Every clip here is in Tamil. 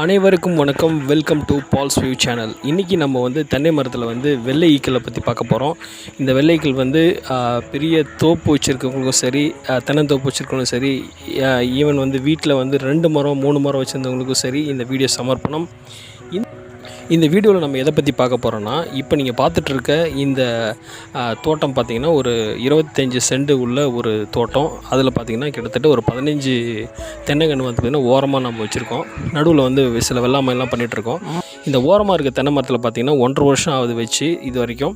அனைவருக்கும் வணக்கம். Welcome to Paul's view channel. இன்றைக்கி நம்ம தென்னை மரத்தில் வெள்ளை ஈக்களை பற்றி பார்க்க போகிறோம். இந்த வெள்ளை ஈக்கள் பெரிய தோப்பு வச்சுருக்கவங்களுக்கும் சரி, தென்னந்தோப்பு வச்சுருக்கவங்களுக்கும் சரி, ஈவன் வீட்டில் 2 மரம் 3 மரம் வச்சுருந்தவங்களுக்கும் சரி இந்த வீடியோ சமர்ப்பணம். இந்த வீடியோவில் நம்ம எதை பற்றி பார்க்க போகிறோன்னா, இப்போ நீங்கள் பார்த்துட்ருக்க இந்த தோட்டம் பார்த்திங்கன்னா ஒரு 25 சென்ட் உள்ள ஒரு தோட்டம். அதில் பார்த்திங்கன்னா கிட்டத்தட்ட ஒரு 15 தென்னைக்கன்று பார்த்திங்கன்னா ஓரமாக நம்ம வச்சுருக்கோம். நடுவில் சில வெள்ளாமையெல்லாம் பண்ணிகிட்ருக்கோம். இந்த ஓரமாக இருக்க தென்னை மரத்தில் பார்த்திங்கன்னா 1.5 வருஷம் ஆகுது வச்சு இது வரைக்கும்.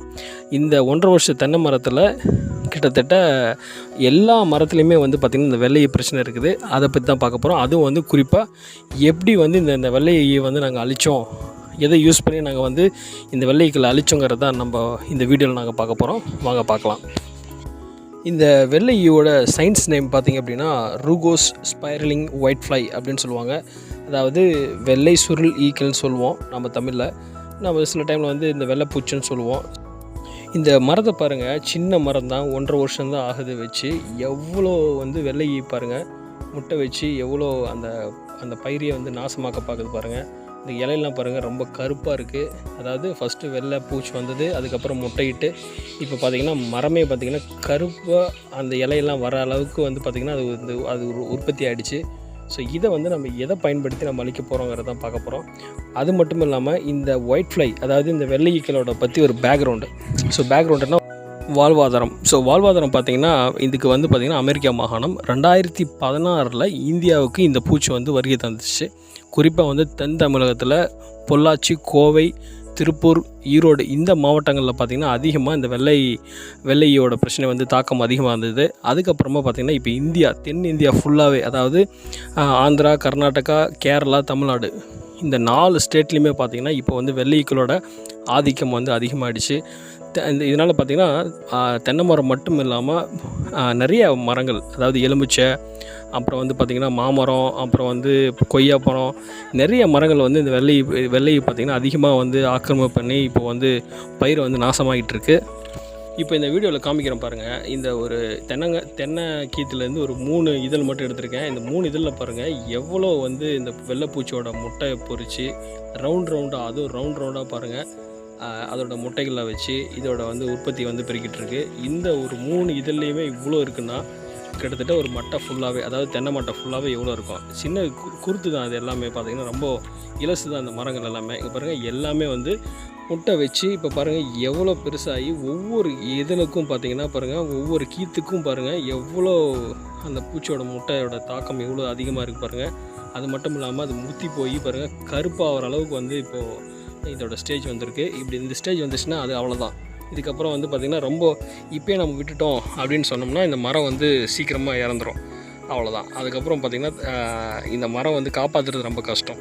இந்த 1.5 வருஷம் தென்னை மரத்தில் கிட்டத்தட்ட எல்லா மரத்துலேயுமே பார்த்திங்கன்னா இந்த வெள்ளை பிரச்சனை இருக்குது. அதை பற்றி தான் பார்க்க போகிறோம். அதுவும் குறிப்பாக எப்படி இந்த வெள்ளையை நாங்கள் அழித்தோம், எதை யூஸ் பண்ணி நாங்கள் இந்த வெள்ளைகளை அழிச்சோங்கிறது தான் நம்ம இந்த வீடியோவில் நாங்கள் பார்க்க போகிறோம். வாங்க பார்க்கலாம். இந்த வெள்ளையோட சயின்ஸ் நேம் பார்த்திங்க அப்படின்னா ரூகோஸ் ஸ்பைரலிங் ஒயிட்ஃப்ளை அப்படின்னு சொல்லுவாங்க. அதாவது வெள்ளை சுருள் ஈக்கள்னு சொல்லுவோம் நம்ம தமிழில். நம்ம சில டைமில் இந்த வெள்ளைப்பூச்சின்னு சொல்லுவோம். இந்த மரத்தை பாருங்கள், சின்ன மரம் தான், 1.5 வருஷம்தான் ஆகுது வச்சு. எவ்வளோ வெள்ளை பாருங்கள் முட்டை வச்சு எவ்வளோ அந்த பயிரியை நாசமாக்க பார்க்குது பாருங்கள். இந்த இலையெல்லாம் பாருங்கள் ரொம்ப கருப்பாக இருக்குது. அதாவது ஃபஸ்ட்டு வெள்ளை பூச்சி வந்தது, அதுக்கப்புறம் முட்டையிட்டு இப்போ பார்த்திங்கன்னா மரமே பார்த்திங்கன்னா கருப்பாக அந்த இலையெல்லாம் வர அளவுக்கு பார்த்திங்கன்னா அது உற்பத்தி ஆகிடுச்சு. ஸோ இதை நம்ம எதை பயன்படுத்தி நம்ம அழிக்க போகிறோங்கிறத தான் பார்க்க போகிறோம். அது மட்டும் இல்லாமல் இந்த ஒயிட்ஃப்ளை, அதாவது இந்த வெள்ளை ஈக்களோட பற்றி ஒரு பேக்ரவுண்டு. ஸோ பேக்ரவுண்டுனா வாழ்வாதாரம். ஸோ வாழ்வாதாரம் பார்த்திங்கன்னா இதுக்கு பார்த்திங்கன்னா அமெரிக்கா மாகாணம் 2016 இந்தியாவுக்கு இந்த பூச்சி வருகை தந்துச்சு. குறிப்பாக தென் தமிழகத்தில் பொள்ளாச்சி, கோவை, திருப்பூர், ஈரோடு இந்த மாவட்டங்களில் பார்த்திங்கன்னா அதிகமாக இந்த வெள்ளையோட பிரச்சனை தாக்கம் அதிகமாக இருந்தது. அதுக்கப்புறமா பார்த்திங்கன்னா இப்போ தென் இந்தியா ஃபுல்லாகவே, அதாவது ஆந்திரா, கர்நாடகா, கேரளா, தமிழ்நாடு இந்த 4 ஸ்டேட்லேயுமே பார்த்திங்கன்னா இப்போ வெள்ளைகளோட ஆதிக்கம் அதிகமாகிடுச்சு. இதனால் பார்த்திங்கன்னா தென்னை மரம் மட்டும் இல்லாமல் நிறைய மரங்கள், அதாவது எலுமிச்சை, அப்புறம் பார்த்திங்கன்னா மாமரம், அப்புறம் கொய்யா மரம், நிறைய மரங்கள் இந்த வெள்ளை பார்த்திங்கன்னா அதிகமாக ஆக்கிரமிப்பு பண்ணி இப்போ பயிர் நாசமாகிட்டுருக்கு. இப்போ இந்த வீடியோவில் காமிக்கிறேன் பாருங்கள். இந்த ஒரு தென்னை கீத்துலேருந்து ஒரு 3 இதழ் மட்டும் எடுத்திருக்கேன். இந்த 3 இதழில் பாருங்கள் எவ்வளோ இந்த வெள்ளைப்பூச்சியோட முட்டை பொறிச்சு ரவுண்டாக, அதுவும் ரவுண்டாக பாருங்கள் அதோட முட்டைகளை வச்சு இதோட உற்பத்தி பெருக்கிட்டு இருக்கு. இந்த ஒரு 3 இதழ்லையுமே இவ்வளோ இருக்குன்னா கிட்டத்தட்ட ஒரு மட்டை ஃபுல்லாகவே, அதாவது தென்னை மட்டை ஃபுல்லாகவே எவ்வளோ இருக்கும். சின்ன குருத்து தான் அது எல்லாமே, பார்த்திங்கன்னா ரொம்ப இலசு தான் அந்த மரங்கள் எல்லாமே. இங்கே பாருங்கள் எல்லாமே முட்டை வச்சு இப்போ பாருங்கள் எவ்வளோ பெருசாகி ஒவ்வொரு இதழுக்கும் பார்த்திங்கன்னா பாருங்கள், ஒவ்வொரு கீத்துக்கும் பாருங்கள் எவ்வளோ அந்த பூச்சியோட முட்டையோட தாக்கம் எவ்வளோ அதிகமாக இருக்குது பாருங்கள். அது மட்டும் இல்லாமல் அது முத்தி போய் பாருங்கள் கருப்பாகிற அளவுக்கு இப்போது இதோட ஸ்டேஜ் வந்திருக்கு. இப்படி இந்த ஸ்டேஜ் வந்துச்சுன்னா அது அவ்வளோதான். இதுக்கப்புறம் பார்த்திங்கன்னா ரொம்ப இப்போயே நம்ம விட்டுட்டோம் அப்படின்னு சொன்னோம்னா இந்த மரம் சீக்கிரமாக இறந்துடும், அவ்வளோதான். அதுக்கப்புறம் பார்த்திங்கன்னா இந்த மரம் காப்பாற்றுறது ரொம்ப கஷ்டம்.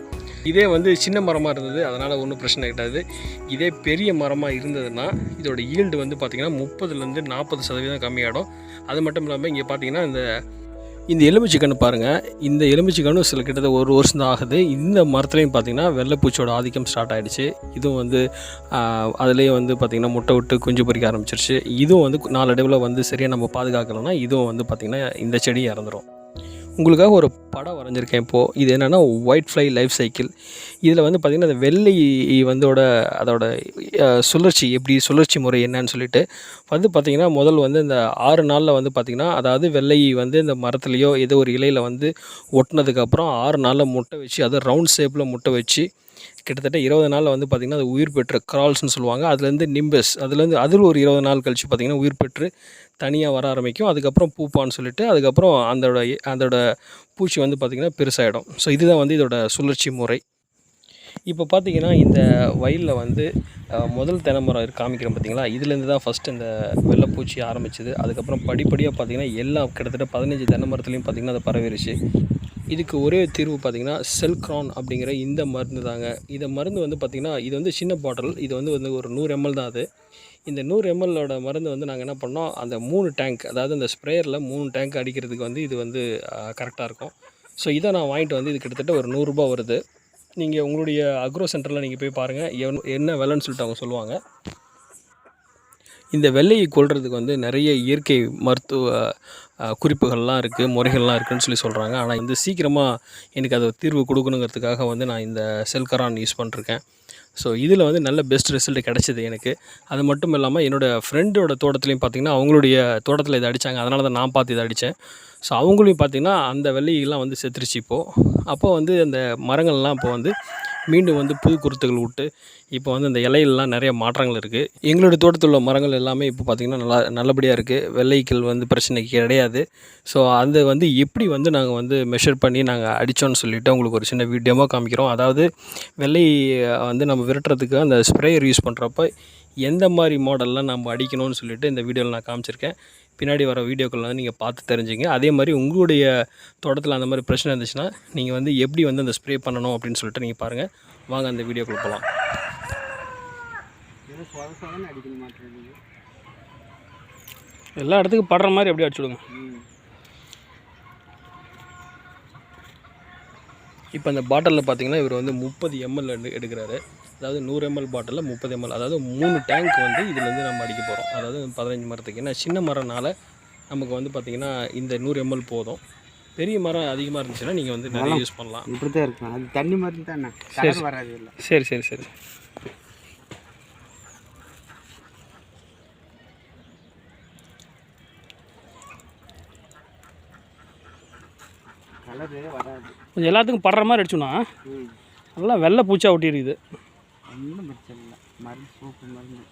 இதே சின்ன மரமாக இருந்தது, அதனால் ஒன்றும் பிரச்சனை கிடையாது. இதே பெரிய மரமாக இருந்ததுன்னா இதோட ஈல்டு பார்த்திங்கன்னா 30% 40% கம்மியாகிடும். அது மட்டும் இல்லாமல் இங்கே பார்த்திங்கன்னா இந்த எலுமிச்சைக்கன்று பாருங்கள். இந்த எலுமிச்சைக்கன்று கிட்டத்தட்ட 1 வருஷம் தான் ஆகுது. இந்த மரத்துலேயும் பார்த்திங்கன்னா வெள்ளைப்பூச்சியோட ஆதிக்கம் ஸ்டார்ட் ஆகிடுச்சு. இதுவும் அதுலேயே பார்த்திங்கன்னா முட்டை விட்டு குஞ்சு பொறிக்க ஆரம்பிச்சிருச்சு. இதுவும் நாளடைவில் சரியாக நம்ம பாதுகாக்கலைன்னா இதுவும் பார்த்திங்கன்னா இந்த செடி இறந்துடும். உங்களுக்காக ஒரு படம் வரைஞ்சிருக்கேன் இப்போது. இது என்னென்னா ஒயிட்ஃப்ளை லைஃப் சைக்கிள். இதில் பார்த்திங்கன்னா அந்த வெள்ளை அதோட சுழற்சி முறை என்னன்னு சொல்லிட்டு பார்த்திங்கன்னா முதல் இந்த 6 நாளில் பார்த்திங்கன்னா, அதாவது வெள்ளை இந்த மரத்துலேயோ ஏதோ ஒரு இலையில் ஒட்டினதுக்கப்புறம் 6 நாளில் முட்டை வச்சு, அது ரவுண்ட் ஷேப்பில் முட்டை வச்சு கிட்டத்தட்ட 20 நாளில் பார்த்திங்கன்னா அது உயிர் பெற்று கிரால்ஸ்னு சொல்லுவாங்க. அதுலேருந்து நிம்பஸ், அதில் ஒரு 20 நாள் கழித்து பார்த்திங்கன்னா உயிர் பெற்று தனியாக வர ஆரம்பிக்கும். அதுக்கப்புறம் பூப்பான்னு சொல்லிட்டு அதுக்கப்புறம் அதோட பூச்சி பார்த்திங்கன்னா பெருசாகிடும். ஸோ இதுதான் இதோட சுழற்சி முறை. இப்போ பார்த்திங்கன்னா இந்த வயலில் முதல் தென்னை மரம் காமிக்கிறேன் பார்த்திங்களா, இதுலேருந்து தான் ஃபஸ்ட்டு இந்த வெள்ளைப்பூச்சி ஆரம்பிச்சிது. அதுக்கப்புறம் படிப்படியாக பார்த்திங்கன்னா எல்லாம் கிட்டத்தட்ட 15 தென்னை மரத்துலேயும் பார்த்திங்கன்னா அது பரவிடுச்சு. இதுக்கு ஒரே தீர்வு பார்த்திங்கன்னா செல்க்ரான் அப்படிங்கிற இந்த மருந்து தாங்க. இந்த மருந்து பார்த்திங்கன்னா இது சின்ன பாட்டில், இது ஒரு 100 ml தான். அது இந்த 100 mlோட மருந்து நாங்கள் என்ன பண்ணோம், அந்த 3 டேங்க், அதாவது அந்த ஸ்ப்ரேயரில் 3 டேங்க் அடிக்கிறதுக்கு இது கரெக்டாக இருக்கும். ஸோ இதை நான் வாங்கிட்டு இது கிட்டத்தட்ட ஒரு 100 ரூபா வருது. நீங்கள் உங்களுடைய அக்ரோ சென்டரில் நீங்கள் போய் பாருங்கள் என்ன விலைன்னு சொல்லிட்டு அவங்க சொல்லுவாங்க. இந்த வெள்ளையை கொல்றதுக்கு வந்து நிறைய இயற்கை மருத்துவ குறிப்புகள்லாம் இருக்குது, முறைகள்லாம் இருக்குதுன்னு சொல்கிறாங்க. ஆனால் வந்து சீக்கிரமாக எனக்கு அது தீர்வு கொடுக்கணுங்கிறதுக்காக வந்து நான் இந்த செல்கரான் யூஸ் பண்ணிருக்கேன். ஸோ இதில் வந்து நல்ல பெஸ்ட் ரிசல்ட் கிடச்சிது எனக்கு. அது மட்டும் இல்லாமல் என்னோடய ஃப்ரெண்டோட தோட்டத்துலையும் பார்த்திங்கன்னா அவங்களுடைய தோட்டத்தில் இதை அடித்தாங்க. அதனால தான் நான் பார்த்து இதை அடித்தேன். ஸோ அவங்களையும் பார்த்திங்கன்னா அந்த வெள்ளையெல்லாம் வந்து செத்துருச்சு இப்போது. அப்போ வந்து அந்த மரங்கள்லாம் இப்போ வந்து மீண்டும் வந்து புது குருத்துகள் விட்டு இப்போ வந்து அந்த இலையிலலாம் நிறைய மாற்றங்கள் இருக்குது. எங்களுடைய தோட்டத்தில் உள்ள மரங்கள் எல்லாமே இப்போ பார்த்திங்கன்னா நல்லபடியாக இருக்குது. வெள்ளைக்கல் வந்து பிரச்சனை கிடையாது. ஸோ அது வந்து எப்படி வந்து நாங்கள் வந்து மெஷர் பண்ணி நாங்கள் அடித்தோன்னு சொல்லிவிட்டு உங்களுக்கு ஒரு சின்ன டெமோ காமிக்கிறோம். அதாவது வெள்ளை வந்து நம்ம விரட்டுறதுக்கு அந்த ஸ்ப்ரேயர் யூஸ் பண்ணுறப்ப எந்த மாதிரி மாடல்லாம் நம்ம அடிக்கணும்னு சொல்லிவிட்டு இந்த வீடியோவில் நான் காமிச்சிருக்கேன். பின்னாடி வர வீடியோக்கள் வந்து நீங்கள் பார்த்து தெரிஞ்சுங்க. அதே மாதிரி உங்களுடைய தோட்டத்தில் அந்த மாதிரி பிரச்சனை இருந்துச்சுன்னா நீங்கள் வந்து எப்படி வந்து அந்த ஸ்ப்ரே பண்ணணும் அப்படின்னு சொல்லிட்டு நீங்கள் பாருங்கள். வாங்க அந்த வீடியோக்குள்ள போகலாம். எல்லா இடத்துக்கும் படுற மாதிரி அப்படியே அடிச்சுடுங்க. இப்போ அந்த பாட்டிலில் பார்த்தீங்கன்னா இவர் வந்து 30 ml எடுக்கிறாரு. அதாவது 100 ml பாட்டிலில் 30 ml, அதாவது 3 டேங்க் வந்து இதுலேருந்து நம்ம அடிக்க போகிறோம். அதாவது 15 மரத்துக்கு. ஏன்னா சின்ன மரம்னால நமக்கு வந்து பார்த்திங்கன்னா இந்த 100 ml போதும். பெரிய மரம் அதிகமாக இருந்துச்சுன்னா நீங்கள் வந்து நிறைய யூஸ் பண்ணலாம். இப்படி தான் இருக்கும். அது தண்ணி மாதிரி தானே, கலர் வராது. இல்லை சரி சரி சரி கலரே வராது. கொஞ்சம் எல்லாத்துக்கும் படுற மாதிரி அடிச்சோன்னா நல்லா வெள்ளை பூச்சா ஒட்டி இருக்குது. ஒன்றும் பிரச்சனை இல்லை. மருந்து சூப்பு மருந்து.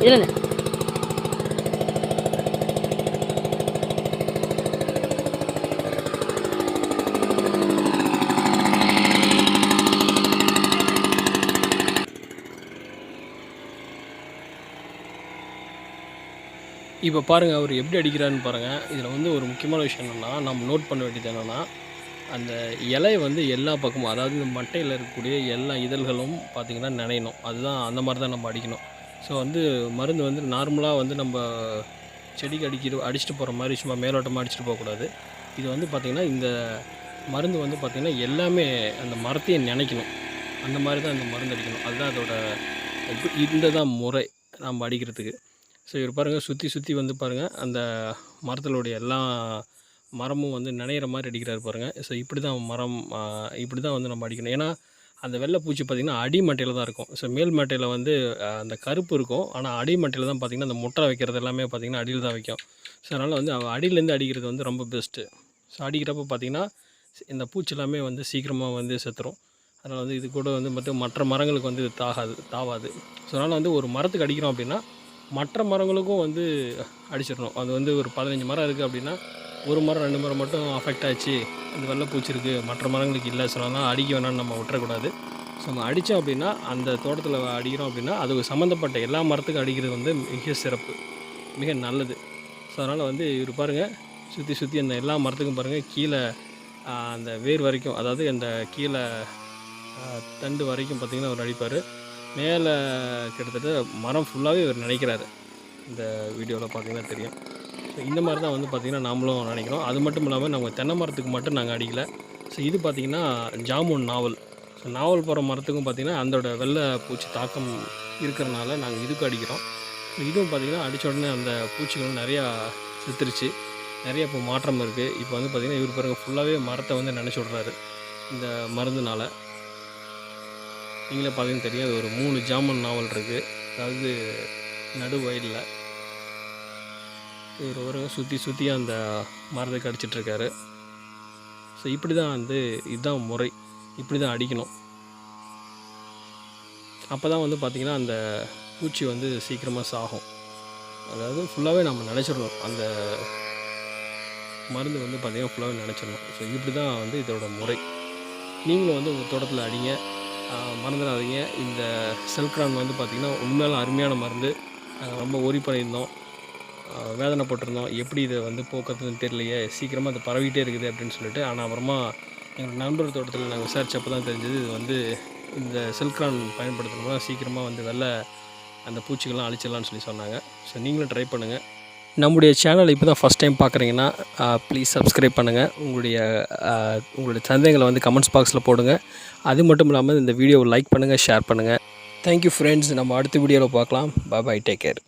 இல்லைங்க இப்போ பாருங்கள் அவர் எப்படி அடிக்கிறாருன்னு பாருங்கள். இதில் வந்து ஒரு முக்கியமான விஷயம் என்னென்னா, நம்ம நோட் பண்ண வேண்டியது என்னென்னா, அந்த இலை வந்து எல்லா பக்கமும், அதாவது இந்த மட்டையில் இருக்கக்கூடிய எல்லா இதழ்களும் பார்த்திங்கன்னா நனையணும். அதுதான் அந்த மாதிரி தான் நம்ம அடிக்கணும். ஸோ வந்து மருந்து வந்து நார்மலாக வந்து நம்ம செடிக்கு அடிச்சுட்டு போகிற மாதிரி சும்மா மேலோட்டமாக அடிச்சுட்டு போகக்கூடாது. இது வந்து பார்த்திங்கன்னா இந்த மருந்து வந்து பார்த்திங்கன்னா எல்லாமே அந்த மரத்தையே நினைக்கணும். அந்த மாதிரி தான் இந்த மருந்து அடிக்கணும். அதுதான் அதோட இந்த தான் முறை நம்ம அடிக்கிறதுக்கு. ஸோ இவர் பாருங்கள் சுற்றி சுற்றி வந்து பாருங்கள் அந்த மரத்தினுடைய எல்லா மரமும் வந்து நினைகிற மாதிரி அடிக்கிறாரு பாருங்கள். ஸோ இப்படி தான் மரம் இப்படி தான் வந்து நம்ம அடிக்கணும். ஏன்னா அந்த வெள்ளை பூச்சி பார்த்திங்கன்னா அடி மட்டையில் தான் இருக்கும். ஸோ மேல் மட்டையில் வந்து அந்த கருப்பு இருக்கும். ஆனால் அடி மட்டையில் தான் பார்த்திங்கன்னா அந்த முட்டை வைக்கிறது எல்லாமே பார்த்திங்கன்னா அடியில் தான் வைக்கும். ஸோ அதனால் வந்து அடியிலேருந்து அடிக்கிறது வந்து ரொம்ப பெஸ்ட்டு. ஸோ அடிக்கிறப்ப பார்த்திங்கன்னா இந்த பூச்சி எல்லாமே வந்து சீக்கிரமாக வந்து செத்துரும். அதனால் வந்து இது கூட வந்து மற்ற மரங்களுக்கு வந்து தாவாது. ஸோ அதனால் வந்து ஒரு மரத்துக்கு அடிக்கிறோம் அப்படின்னா மற்ற மரங்களுக்கும் வந்து அடிச்சிடணும். அது வந்து ஒரு 15 மரம் இருக்குது அப்படின்னா ஒரு மரம் 2 மரம் மட்டும் அஃபெக்ட் ஆச்சு, அந்த வெள்ளை பூச்சி இருக்குது, மற்ற மரங்களுக்கு இல்லை, சொன்னால் அடிக்க வேணாம்னு நம்ம விட்டுறக்கூடாது. ஸோ நம்ம அடித்தோம் அப்படின்னா அந்த தோட்டத்தில் அடிக்கிறோம் அப்படின்னா அது சம்மந்தப்பட்ட எல்லா மரத்துக்கும் அடிக்கிறது வந்து மிக சிறப்பு, மிக நல்லது. ஸோ அதனால் வந்து இவர் பாருங்கள் சுற்றி சுற்றி அந்த எல்லா மரத்துக்கும் பாருங்கள் கீழே அந்த வேர் வரைக்கும், அதாவது அந்த கீழே தண்டு வரைக்கும் பார்த்திங்கன்னா அவர் அடிப்பார். மேலே கிட்டத்தட்ட மரம் ஃபுல்லாகவே இவர் நினைக்கிறாரு. இந்த வீடியோவில் பார்த்திங்கன்னா தெரியும். ஸோ இந்த மாதிரி தான் வந்து பார்த்திங்கன்னா நாமளும் நினைக்கிறோம். அது மட்டும் இல்லாமல் நம்ம தென்னை மரத்துக்கு மட்டும் நாங்கள் அடிக்கலை. ஸோ இது பார்த்திங்கன்னா ஜாமுன் நாவல். ஸோ நாவல் போகிற மரத்துக்கும் பார்த்திங்கன்னா அதோட வெள்ளை பூச்சி தாக்கம் இருக்கிறனால நாங்கள் இதுக்கும் அடிக்கிறோம். ஸோ இதுவும் பார்த்திங்கன்னா அடித்த உடனே அந்த பூச்சிகள் நிறையா செத்துருச்சு, நிறைய இப்போ மாற்றம் இருக்குது. இப்போ வந்து பார்த்திங்கன்னா இவர் பாருங்கள் ஃபுல்லாகவே மரத்தை வந்து நினச்சி விட்றாரு இந்த மருந்துனால். நீங்களே பார்த்தீங்கன்னா தெரியும், அது ஒரு 3 ஜாமுன் நாவல் இருக்குது, அதாவது நடு வயலில். இவர் ஒரு சுற்றி சுற்றி அந்த மரத்தை அடிச்சிட்ருக்காரு. ஸோ இப்படி தான் வந்து இதுதான் முறை, இப்படி தான் அடிக்கணும். அப்போ தான் வந்து பார்த்திங்கன்னா அந்த பூச்சி வந்து சீக்கிரமாக சாகும். அதாவது ஃபுல்லாகவே நம்ம நினச்சிடணும், அந்த மருந்து வந்து பார்த்திங்கன்னா ஃபுல்லாகவே நினச்சிடணும். ஸோ இப்படி தான் வந்து இதோட முறை. நீங்களும் வந்து உங்கள் தோட்டத்தில் அடிங்க, மறந்துடாதீங்க. இந்த செல்க்ரான் வந்து பார்த்திங்கன்னா உண்மையில அருமையான மருந்து. ரொம்ப ஓரி பண்ணியிருந்தோம், வேதனைப்பட்டிருந்தோம், எப்படி இதை வந்து போக்குறதுன்னு தெரியலையே, சீக்கிரமாக அது பரவிட்டே இருக்குது அப்படின்னு சொல்லிட்டு. ஆனால் அப்புறமா எங்கள் நண்பர் தோட்டத்தில் நாங்கள் விசாரித்தப்போ தான் தெரிஞ்சது இது வந்து இந்த செல்க்ரான் பயன்படுத்துகிறோம்னா சீக்கிரமாக வந்து வெள்ளை அந்த பூச்சிகள்லாம் அழிச்சிடலான்னு சொல்லி சொன்னாங்க. ஸோ நீங்களும் ட்ரை பண்ணுங்கள். நம்முடைய சேனலை இப்போ தான் ஃபஸ்ட் டைம் பார்க்குறீங்கன்னா ப்ளீஸ் சப்ஸ்கிரைப் பண்ணுங்கள். உங்களுடைய சந்தேகங்களை வந்து கமெண்ட்ஸ் பாக்ஸில் போடுங்க. அது மட்டும் இல்லாமல் இந்த வீடியோவை லைக் பண்ணுங்கள், ஷேர் பண்ணுங்கள். Thank you friends. நம்ம அடுத்த வீடியோவில் பார்க்கலாம். பாய், டேக் கேர்.